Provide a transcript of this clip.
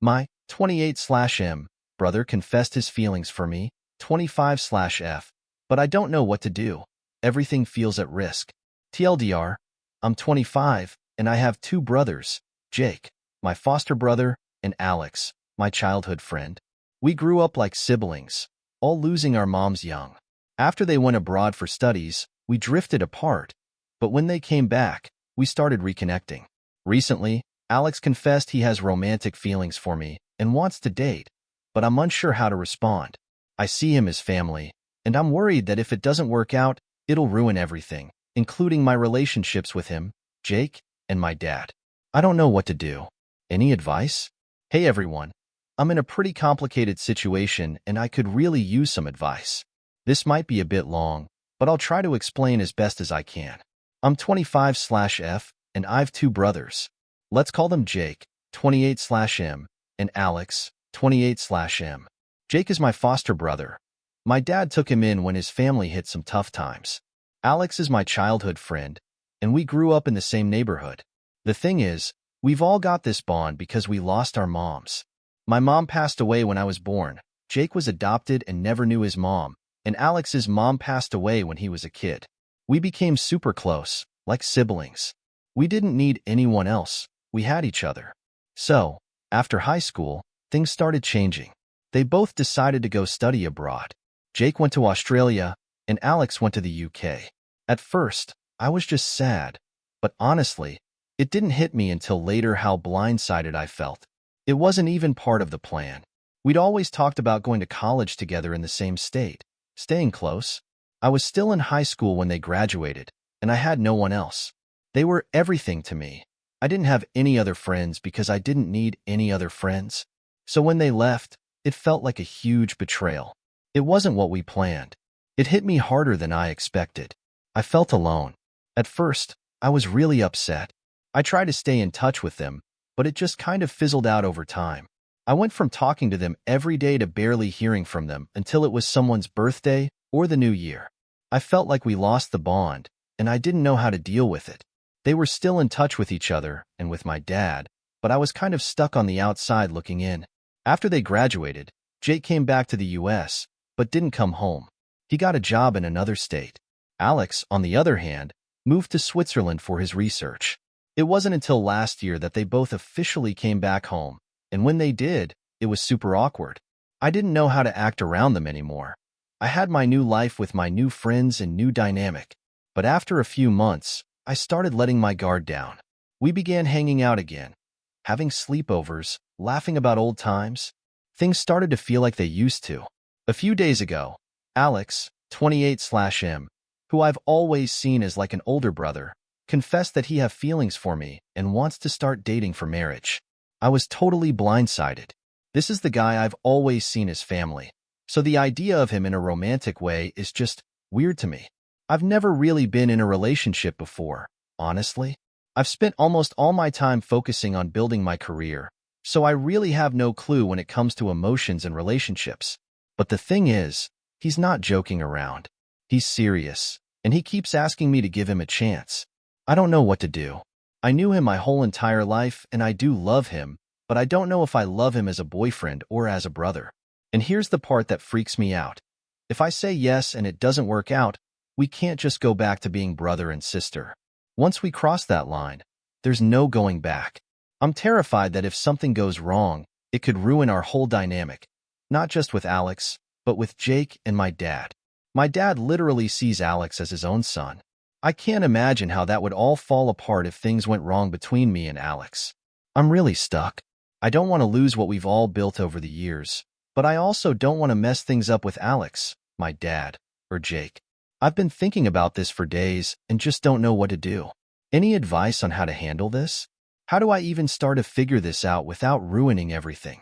My 28/M brother confessed his feelings for me, 25/F, but I don't know what to do. Everything feels at risk. TLDR, I'm 25, and I have two brothers, Jake, my foster brother, and Alex, my childhood friend. We grew up like siblings, all losing our moms young. After they went abroad for studies, we drifted apart, but when they came back, we started reconnecting. Recently, Alex confessed he has romantic feelings for me and wants to date, but I'm unsure how to respond. I see him as family, and I'm worried that if it doesn't work out, it'll ruin everything, including my relationships with him, Jake, and my dad. I don't know what to do. Any advice? Hey everyone, I'm in a pretty complicated situation and I could really use some advice. This might be a bit long, but I'll try to explain as best as I can. I'm 25/F, and I've two brothers. Let's call them Jake, 28/M, and Alex, 28/M. Jake is my foster brother. My dad took him in when his family hit some tough times. Alex is my childhood friend, and we grew up in the same neighborhood. The thing is, we've all got this bond because we lost our moms. My mom passed away when I was born. Jake was adopted and never knew his mom, and Alex's mom passed away when he was a kid. We became super close, like siblings. We didn't need anyone else. We had each other. So, after high school, things started changing. They both decided to go study abroad. Jake went to Australia, and Alex went to the UK. At first, I was just sad, but honestly, it didn't hit me until later how blindsided I felt. It wasn't even part of the plan. We'd always talked about going to college together in the same state, staying close. I was still in high school when they graduated, and I had no one else. They were everything to me. I didn't have any other friends because I didn't need any other friends. So when they left, it felt like a huge betrayal. It wasn't what we planned. It hit me harder than I expected. I felt alone. At first, I was really upset. I tried to stay in touch with them, but it just kind of fizzled out over time. I went from talking to them every day to barely hearing from them until it was someone's birthday or the new year. I felt like we lost the bond, and I didn't know how to deal with it. They were still in touch with each other and with my dad, but I was kind of stuck on the outside looking in. After they graduated, Jake came back to the US, but didn't come home. He got a job in another state. Alex, on the other hand, moved to Switzerland for his research. It wasn't until last year that they both officially came back home, and when they did, it was super awkward. I didn't know how to act around them anymore. I had my new life with my new friends and new dynamic, but after a few months, I started letting my guard down. We began hanging out again, having sleepovers, laughing about old times. Things started to feel like they used to. A few days ago, Alex, 28/M, who I've always seen as like an older brother, confessed that he has feelings for me and wants to start dating for marriage. I was totally blindsided. This is the guy I've always seen as family, so the idea of him in a romantic way is just weird to me. I've never really been in a relationship before, honestly. I've spent almost all my time focusing on building my career, so I really have no clue when it comes to emotions and relationships. But the thing is, he's not joking around. He's serious, and he keeps asking me to give him a chance. I don't know what to do. I knew him my whole entire life, and I do love him, but I don't know if I love him as a boyfriend or as a brother. And here's the part that freaks me out. If I say yes and it doesn't work out, we can't just go back to being brother and sister. Once we cross that line, there's no going back. I'm terrified that if something goes wrong, it could ruin our whole dynamic, not just with Alex, but with Jake and my dad. My dad literally sees Alex as his own son. I can't imagine how that would all fall apart if things went wrong between me and Alex. I'm really stuck. I don't want to lose what we've all built over the years, but I also don't want to mess things up with Alex, my dad, or Jake. I've been thinking about this for days and just don't know what to do. Any advice on how to handle this? How do I even start to figure this out without ruining everything?